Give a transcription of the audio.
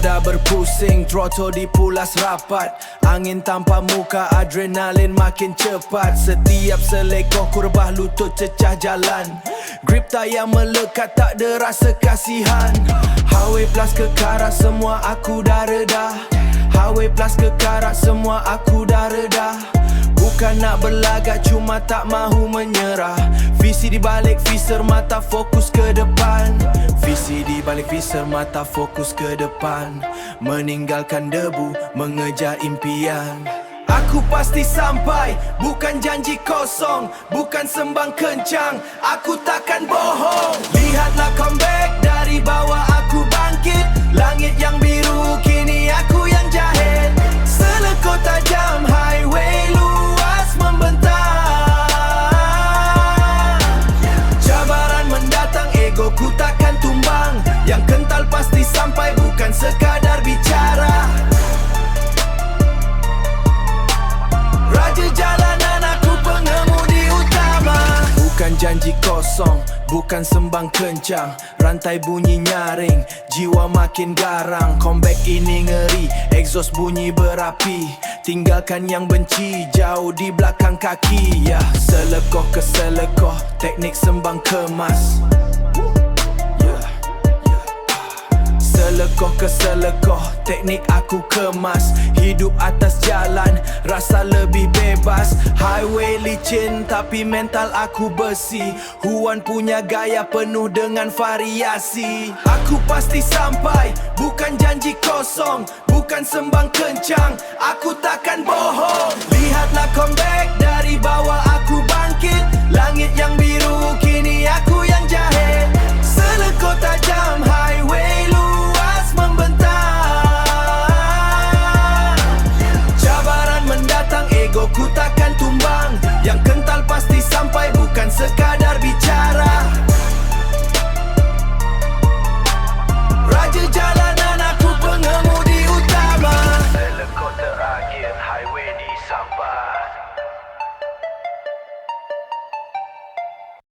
Roda berpusing, throttle dipulas rapat. Angin tanpa muka, adrenalin makin cepat. Setiap selekoh kurbah lutut cecah jalan. Grip tayar melekat, tak ada rasa kasihan. Highway plus ke karat, semua aku dah reda. Highway plus ke karat, semua aku dah reda. Bukan nak berlagak, cuma tak mahu menyerah. Visi di balik visor, mata fokus ke depan. Visi di balik visor, mata fokus ke depan. Meninggalkan debu, mengejar impian. Aku pasti sampai, bukan janji kosong, bukan sembang kencang, aku takkan bohong. Lihatlah comeback, dari bawah aku bangkit. Langit yang biru, kini aku yang jahit. Selekor tajam, highway luas membentang. Cabaran mendatang, egoku takkan tumbang. Yang kental pasti sampai, bukan sekadar bicara. Raja jalanan, aku pengemudi utama. Bukan janji kosong, bukan sembang kencang. Rantai bunyi nyaring, jiwa makin garang. Comeback ini ngeri, exhaust bunyi berapi. Tinggalkan yang benci, jauh di belakang kaki. Ya, selekoh ke selekoh, teknik sembang kemas. Selekoh ke selekoh, teknik aku kemas. Hidup atas jalan, rasa lebih bebas. Highway licin, tapi mental aku besi. Huan punya gaya penuh dengan variasi. Aku pasti sampai, bukan janji kosong, bukan sembang kencang, aku takkan bohong. Lihatlah comeback, dari bawah aku bangkit. Langit yang biru,